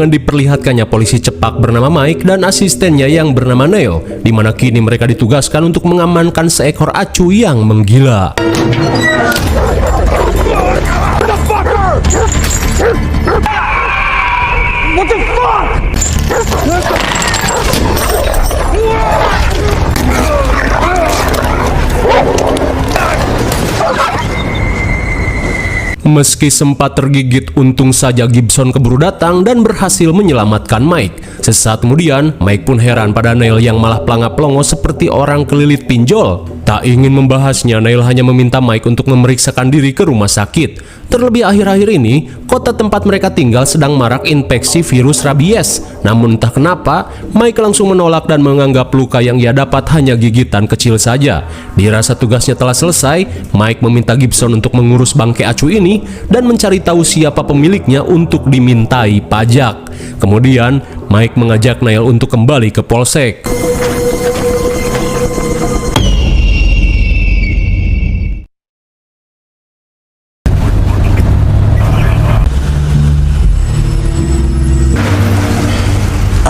Diperlihatkannya polisi cepak bernama Mike dan asistennya yang bernama Neil, di mana kini mereka ditugaskan untuk mengamankan seekor acu yang menggila. What the fuck? Meski sempat tergigit, untung saja Gibson keburu datang dan berhasil menyelamatkan Mike. Sesaat kemudian, Mike pun heran pada Neil yang malah pelangap-pelongo seperti orang kelilit pinjol. Tak ingin membahasnya, Neil hanya meminta Mike untuk memeriksakan diri ke rumah sakit. Terlebih akhir-akhir ini, kota tempat mereka tinggal sedang marak infeksi virus rabies. Namun entah kenapa, Mike langsung menolak dan menganggap luka yang ia dapat hanya gigitan kecil saja. Dirasa tugasnya telah selesai, Mike meminta Gibson untuk mengurus bangkai acu ini dan mencari tahu siapa pemiliknya untuk dimintai pajak. Kemudian, Mike mengajak Neil untuk kembali ke polsek.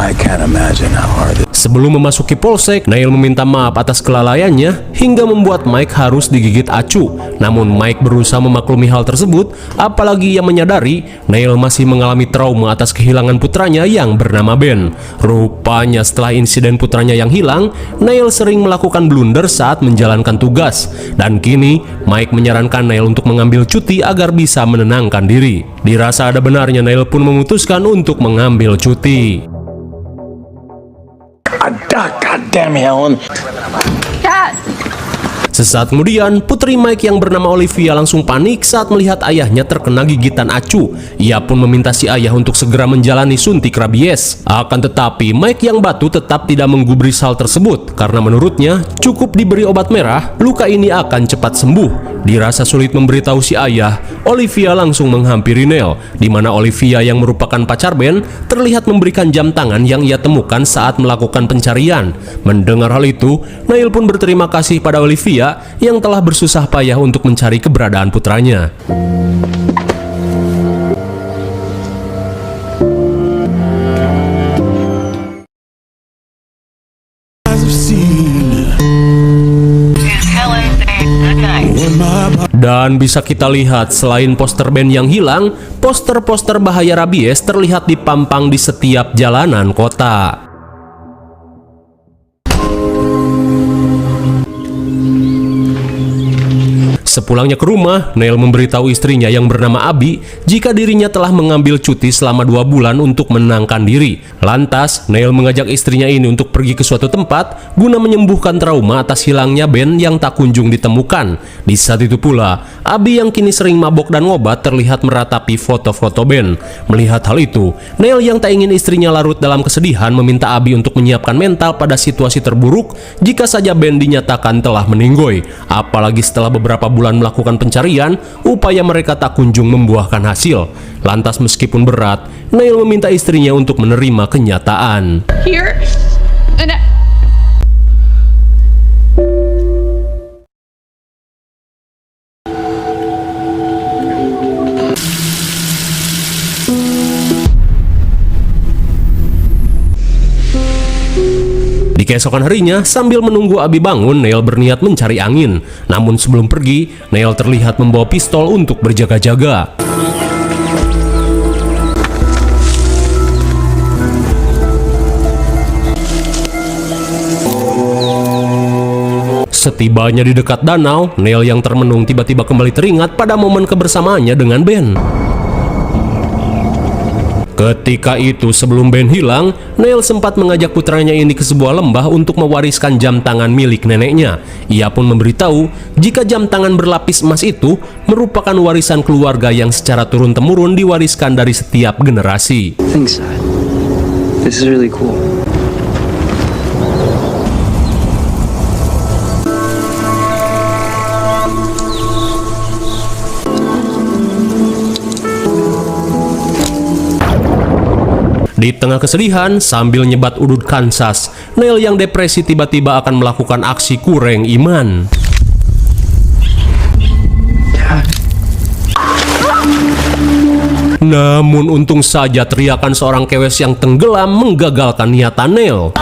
I can't imagine how hard it is. Sebelum memasuki polsek, Neil meminta maaf atas kelalaiannya hingga membuat Mike harus digigit acu. Namun Mike berusaha memaklumi hal tersebut, apalagi ia menyadari Neil masih mengalami trauma atas kehilangan putranya yang bernama Ben. Rupanya setelah insiden putranya yang hilang, Neil sering melakukan blunder saat menjalankan tugas. Dan kini Mike menyarankan Neil untuk mengambil cuti agar bisa menenangkan diri. Dirasa ada benarnya, Neil pun memutuskan untuk mengambil cuti. God damn it, Helen. Dad! Sesaat kemudian, putri Mike yang bernama Olivia langsung panik saat melihat ayahnya terkena gigitan acu. Ia pun meminta si ayah untuk segera menjalani suntik rabies. Akan tetapi, Mike yang batu tetap tidak menggubris hal tersebut karena menurutnya cukup diberi obat merah, luka ini akan cepat sembuh. Dirasa sulit memberitahu si ayah, Olivia langsung menghampiri Neil, di mana Olivia yang merupakan pacar Ben terlihat memberikan jam tangan yang ia temukan saat melakukan pencarian. Mendengar hal itu, Neil pun berterima kasih pada Olivia yang telah bersusah payah untuk mencari keberadaan putranya. Dan bisa kita lihat, selain poster Ben yang hilang, poster-poster bahaya rabies terlihat dipampang di setiap jalanan kota. Sepulangnya ke rumah, Neil memberitahu istrinya yang bernama Abby jika dirinya telah mengambil cuti selama 2 bulan untuk menenangkan diri. Lantas, Neil mengajak istrinya ini untuk pergi ke suatu tempat guna menyembuhkan trauma atas hilangnya Ben yang tak kunjung ditemukan. Di saat itu pula, Abby yang kini sering mabok dan ngobat terlihat meratapi foto-foto Ben. Melihat hal itu, Neil yang tak ingin istrinya larut dalam kesedihan meminta Abby untuk menyiapkan mental pada situasi terburuk jika saja Ben dinyatakan telah meninggoy. Apalagi setelah beberapa bulan melakukan pencarian, upaya mereka tak kunjung membuahkan hasil. Lantas meskipun berat, Neil meminta istrinya untuk menerima kenyataan. Here and Di keesokan harinya, sambil menunggu Abby bangun, Neil berniat mencari angin. Namun sebelum pergi, Neil terlihat membawa pistol untuk berjaga-jaga. Setibanya di dekat danau, Neil yang termenung tiba-tiba kembali teringat pada momen kebersamaannya dengan Ben. Ketika itu, sebelum Ben hilang, Neil sempat mengajak putranya ini ke sebuah lembah untuk mewariskan jam tangan milik neneknya. Ia pun memberitahu jika jam tangan berlapis emas itu merupakan warisan keluarga yang secara turun-temurun diwariskan dari setiap generasi. Thanks, Dad. This is really cool. Di tengah kesedihan, sambil nyebat udut Kansas, Neil yang depresi tiba-tiba akan melakukan aksi kurang iman. Namun untung saja teriakan seorang kewes yang tenggelam menggagalkan niatan Neil.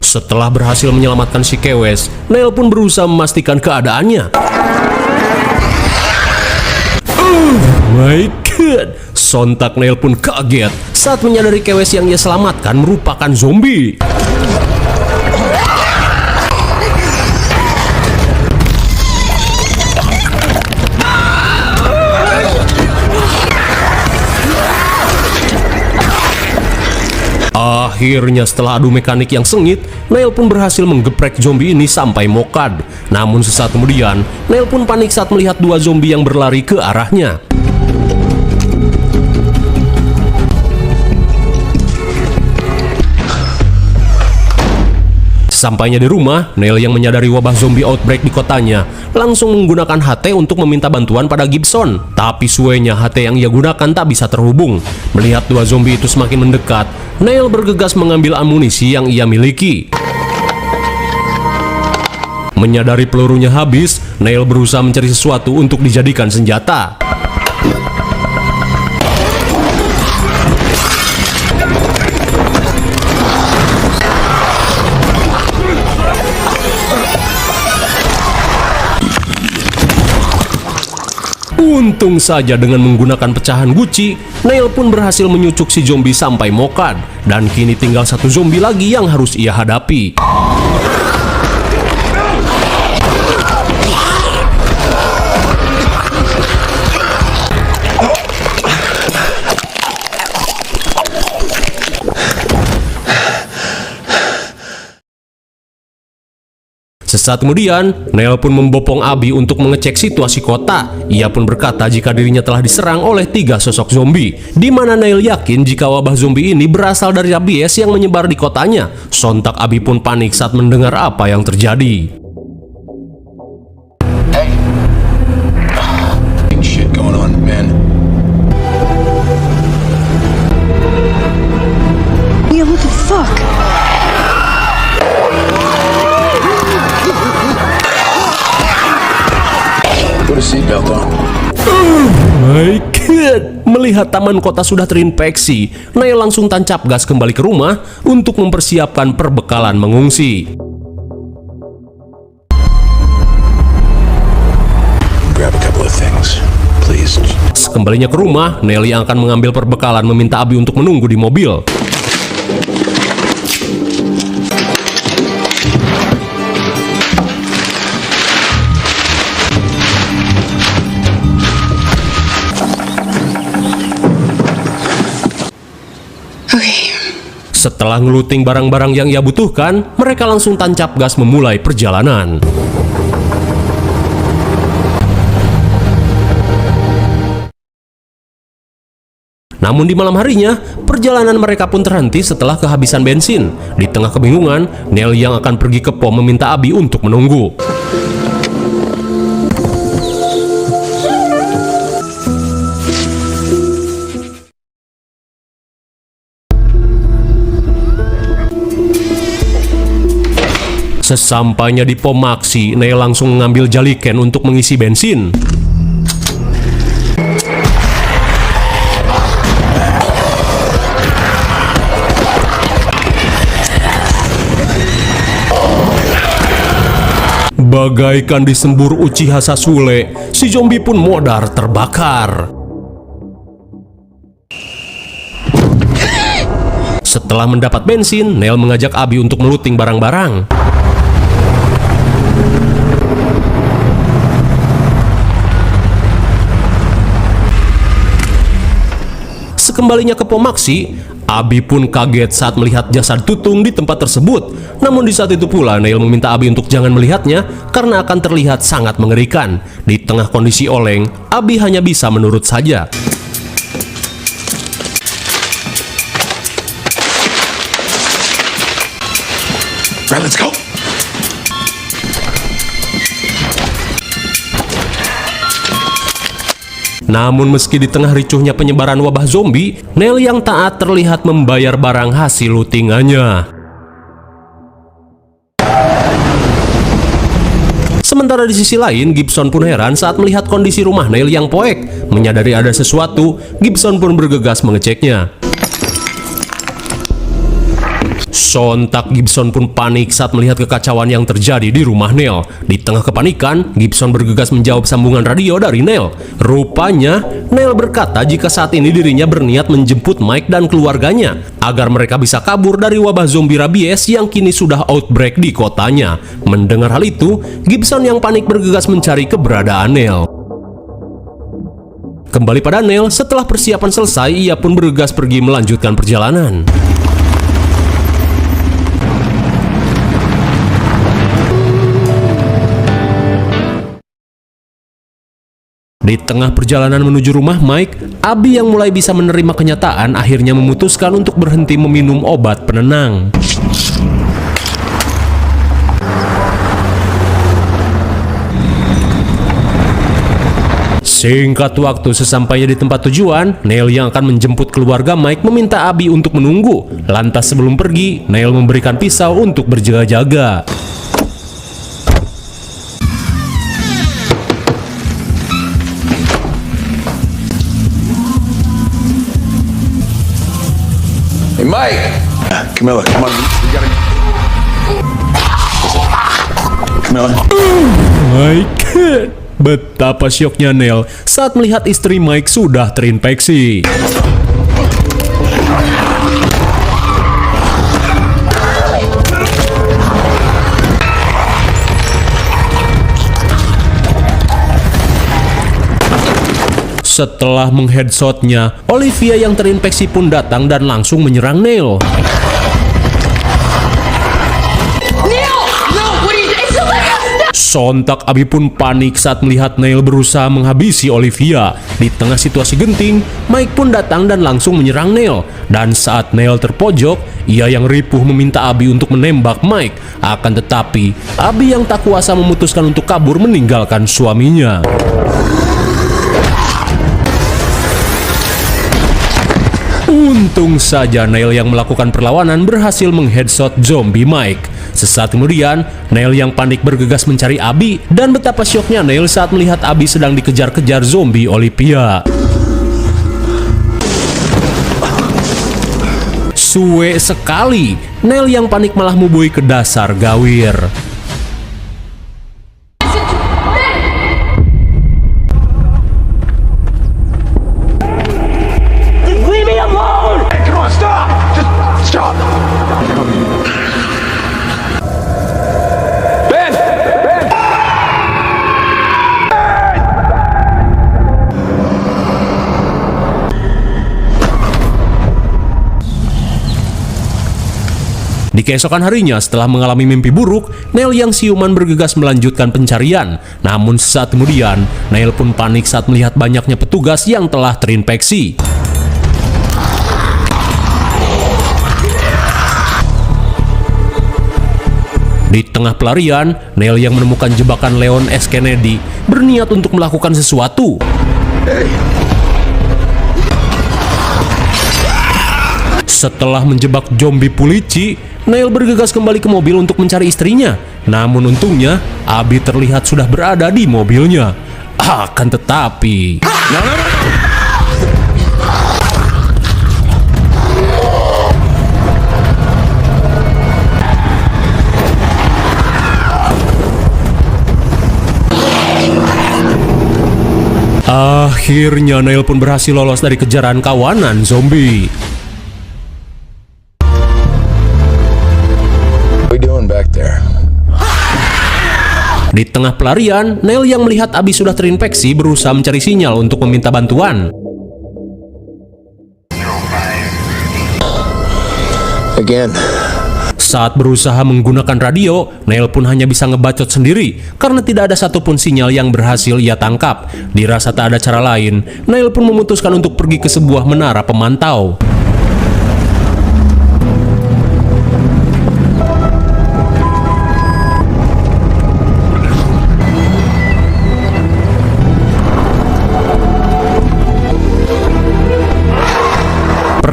Setelah berhasil menyelamatkan si kewes, Neil pun berusaha memastikan keadaannya. Oh my god! Sontak Neil pun kaget saat menyadari kewes yang ia selamatkan merupakan zombie. Akhirnya setelah adu mekanik yang sengit, Neil pun berhasil menggeprek zombie ini sampai mokad. Namun sesaat kemudian, Neil pun panik saat melihat dua zombie yang berlari ke arahnya. Sampainya di rumah, Neil yang menyadari wabah zombie outbreak di kotanya langsung menggunakan HT untuk meminta bantuan pada Gibson. Tapi suenya HT yang ia gunakan tak bisa terhubung. Melihat dua zombie itu semakin mendekat, Neil bergegas mengambil amunisi yang ia miliki. Menyadari pelurunya habis, Neil berusaha mencari sesuatu untuk dijadikan senjata. Untung saja dengan menggunakan pecahan guci, Neil pun berhasil menyucuk si zombie sampai mokad. Dan kini tinggal satu zombie lagi yang harus ia hadapi. Sesaat kemudian, Neil pun membopong Abby untuk mengecek situasi kota. Ia pun berkata jika dirinya telah diserang oleh 3 sosok zombie, di mana Neil yakin jika wabah zombie ini berasal dari rabies yang menyebar di kotanya. Sontak Abby pun panik saat mendengar apa yang terjadi. Shit going on, man. Yeah, what the fuck? Put a seatbelt on. Oh my god! Melihat taman kota sudah terinfeksi, Neil langsung tancap gas kembali ke rumah untuk mempersiapkan perbekalan mengungsi. Grab a couple of things, please. Sekembalinya ke rumah, Neil yang akan mengambil perbekalan meminta Abby untuk menunggu di mobil. Setelah ngeluting barang-barang yang ia butuhkan, mereka langsung tancap gas memulai perjalanan. Namun di malam harinya, perjalanan mereka pun terhenti setelah kehabisan bensin. Di tengah kebingungan, Neil yang akan pergi ke pom meminta Abby untuk menunggu. Sesampainya di pom Maxi, Neil langsung mengambil jaliken untuk mengisi bensin. Bagaikan disembur Uchiha Sasule, si zombie pun modar terbakar. Setelah mendapat bensin, Neil mengajak Abby untuk meluting barang-barang. Sekembalinya ke pom Maxi, Abby pun kaget saat melihat jasad Tutung di tempat tersebut. Namun di saat itu pula Neil meminta Abby untuk jangan melihatnya karena akan terlihat sangat mengerikan. Di tengah kondisi oleng, Abby hanya bisa menurut saja. Right, let's go. Namun meski di tengah ricuhnya penyebaran wabah zombie, Neil yang taat terlihat membayar barang hasil lutingannya. Sementara di sisi lain, Gibson pun heran saat melihat kondisi rumah Neil yang poek. Menyadari ada sesuatu, Gibson pun bergegas mengeceknya. Sontak Gibson pun panik saat melihat kekacauan yang terjadi di rumah Neil. Di tengah kepanikan, Gibson bergegas menjawab sambungan radio dari Neil. Rupanya, Neil berkata jika saat ini dirinya berniat menjemput Mike dan keluarganya agar mereka bisa kabur dari wabah zombie rabies yang kini sudah outbreak di kotanya. Mendengar hal itu, Gibson yang panik bergegas mencari keberadaan Neil. Kembali pada Neil, setelah persiapan selesai, ia pun bergegas pergi melanjutkan perjalanan. Di tengah perjalanan menuju rumah Mike, Abby yang mulai bisa menerima kenyataan akhirnya memutuskan untuk berhenti meminum obat penenang. Singkat waktu sesampainya di tempat tujuan, Neil yang akan menjemput keluarga Mike meminta Abby untuk menunggu. Lantas sebelum pergi, Neil memberikan pisau untuk berjaga-jaga. Hey, Mike! Camilla, come on. We gotta... Camilla. Mike, betapa syoknya Neil saat melihat istri Mike sudah terinfeksi. Setelah mengheadshotnya, Olivia yang terinfeksi pun datang dan langsung menyerang Neil. Sontak Abby pun panik saat melihat Neil berusaha menghabisi Olivia. Di tengah situasi genting, Mike pun datang dan langsung menyerang Neil. Dan saat Neil terpojok, ia yang ripuh meminta Abby untuk menembak Mike. Akan tetapi, Abby yang tak kuasa memutuskan untuk kabur meninggalkan suaminya. Untung saja Neil yang melakukan perlawanan berhasil mengheadshot zombie Mike. Sesaat kemudian, Neil yang panik bergegas mencari Abby dan betapa syoknya Neil saat melihat Abby sedang dikejar-kejar zombie Olivia. Suwe sekali, Neil yang panik malah mubui ke dasar gawir. Di keesokan harinya, setelah mengalami mimpi buruk, Neil yang siuman bergegas melanjutkan pencarian. Namun sesaat kemudian, Neil pun panik saat melihat banyaknya petugas yang telah terinfeksi. Di tengah pelarian, Neil yang menemukan jebakan Leon S. Kennedy berniat untuk melakukan sesuatu. Setelah menjebak zombie Pulici, Neil bergegas kembali ke mobil untuk mencari istrinya. Namun untungnya, Abby terlihat sudah berada di mobilnya. Akan tetapi... Akhirnya Neil pun berhasil lolos dari kejaran kawanan zombie. Back there. Di tengah pelarian, Neil yang melihat Abby sudah terinfeksi berusaha mencari sinyal untuk meminta bantuan. Again. Saat berusaha menggunakan radio, Neil pun hanya bisa ngebacot sendiri karena tidak ada satupun sinyal yang berhasil ia tangkap. Dirasa tak ada cara lain, Neil pun memutuskan untuk pergi ke sebuah menara pemantau.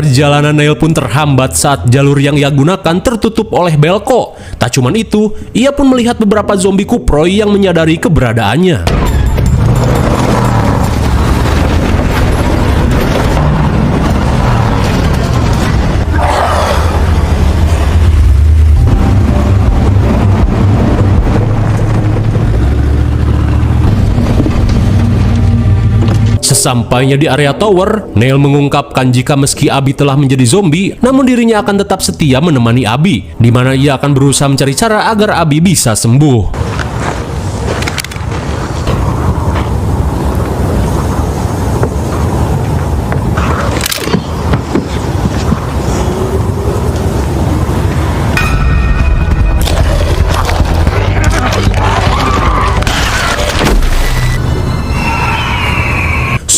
Perjalanan Neil pun terhambat saat jalur yang ia gunakan tertutup oleh Belko. Tak cuman itu, ia pun melihat beberapa zombie kuproy yang menyadari keberadaannya. Sesampainya di area tower, Neil mengungkapkan jika meski Abby telah menjadi zombie, namun dirinya akan tetap setia menemani Abby, di mana ia akan berusaha mencari cara agar Abby bisa sembuh.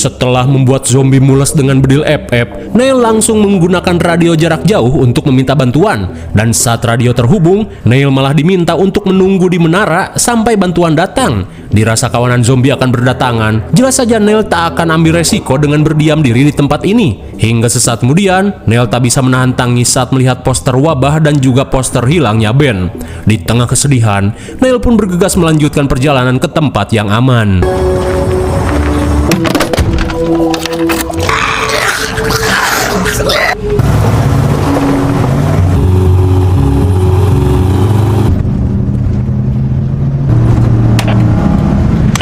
Setelah membuat zombie mules dengan bedil ep-ep, Neil langsung menggunakan radio jarak jauh untuk meminta bantuan. Dan saat radio terhubung, Neil malah diminta untuk menunggu di menara sampai bantuan datang. Dirasa kawanan zombie akan berdatangan, jelas saja Neil tak akan ambil resiko dengan berdiam diri di tempat ini. Hingga sesaat kemudian, Neil tak bisa menahan tangis saat melihat poster wabah dan juga poster hilangnya Ben. Di tengah kesedihan, Neil pun bergegas melanjutkan perjalanan ke tempat yang aman.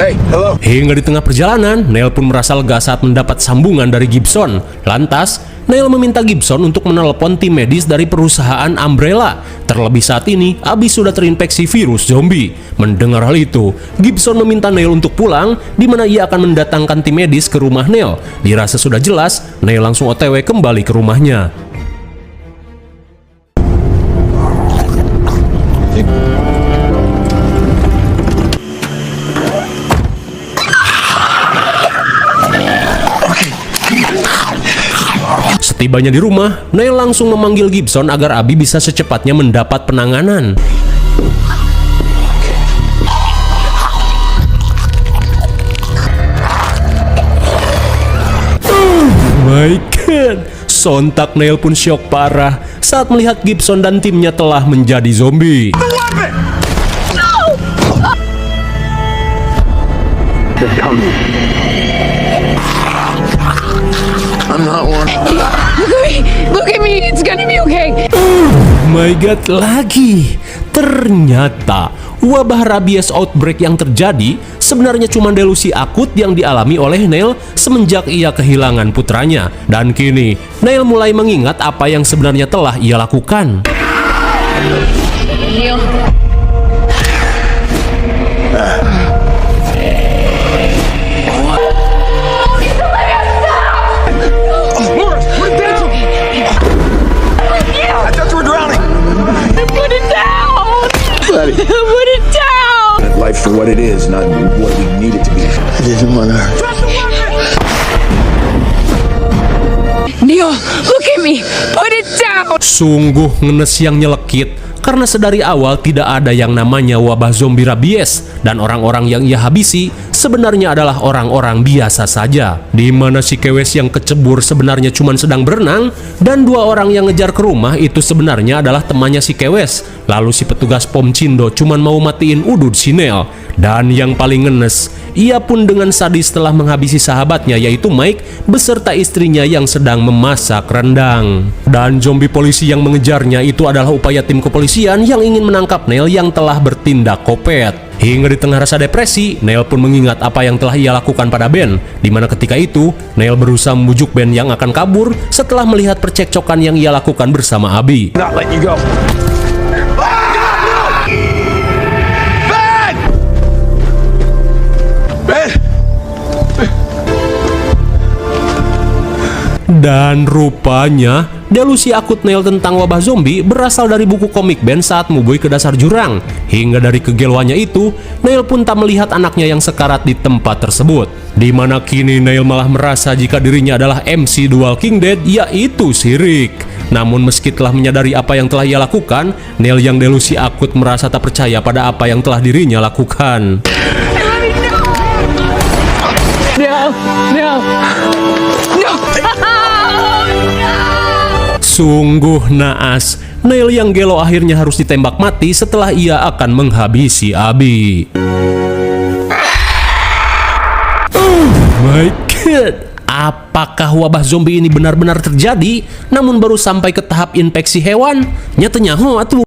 Hey, hello. Hingga di tengah perjalanan, Neil pun merasa lega saat mendapat sambungan dari Gibson. Lantas, Neil meminta Gibson untuk menelpon tim medis dari perusahaan Umbrella. Terlebih saat ini, Abby sudah terinfeksi virus zombie. Mendengar hal itu, Gibson meminta Neil untuk pulang, di mana ia akan mendatangkan tim medis ke rumah Neil. Dirasa sudah jelas, Neil langsung OTW kembali ke rumahnya. Setibanya di rumah, Neil langsung memanggil Gibson agar Abby bisa secepatnya mendapat penanganan. Oh my god, sontak Neil pun syok parah saat melihat Gibson dan timnya telah menjadi zombie. I'm not one. Look at me. It's gonna be okay. Oh my god, lagi. Ternyata wabah rabies outbreak yang terjadi sebenarnya cuma delusi akut yang dialami oleh Neil semenjak ia kehilangan putranya. Dan kini, Neil mulai mengingat apa yang sebenarnya telah ia lakukan. Neil. Put it down! Life for what it is, not what we need it to be. It isn't what Neil, look at me! Put it down! Sungguh ngenes yang nyelekit, karena sedari awal tidak ada yang namanya wabah zombie rabies, dan orang-orang yang ia habisi sebenarnya adalah orang-orang biasa saja. Di mana si Kewes yang kecebur sebenarnya cuma sedang berenang, dan dua orang yang ngejar ke rumah itu sebenarnya adalah temannya si Kewes. Lalu si petugas Pom Cindo cuma mau matiin udud si Neil. Dan yang paling ngenes, ia pun dengan sadis telah menghabisi sahabatnya yaitu Mike beserta istrinya yang sedang memasak rendang. Dan zombie polisi yang mengejarnya itu adalah upaya tim kepolisian yang ingin menangkap Neil yang telah bertindak kopet. Hingga di tengah rasa depresi, Neil pun mengingat apa yang telah ia lakukan pada Ben, di mana ketika itu Neil berusaha membujuk Ben yang akan kabur setelah melihat percekcokan yang ia lakukan bersama Abby. not let you go. Dan rupanya, delusi akut Neil tentang wabah zombie berasal dari buku komik Ben saat Muboy ke dasar jurang. Hingga dari kegeluannya itu, Neil pun tak melihat anaknya yang sekarat di tempat tersebut. Di mana kini Neil malah merasa jika dirinya adalah MC The Walking Dead, yaitu si Rick. Namun meski telah menyadari apa yang telah ia lakukan, Neil yang delusi akut merasa tak percaya pada apa yang telah dirinya lakukan. No! No! No! No! Sungguh naas, Neil yang gelo akhirnya harus ditembak mati setelah ia akan menghabisi Abby. Oh my god, apakah wabah zombie ini benar-benar terjadi namun baru sampai ke tahap infeksi hewan? Nyatanya atuh.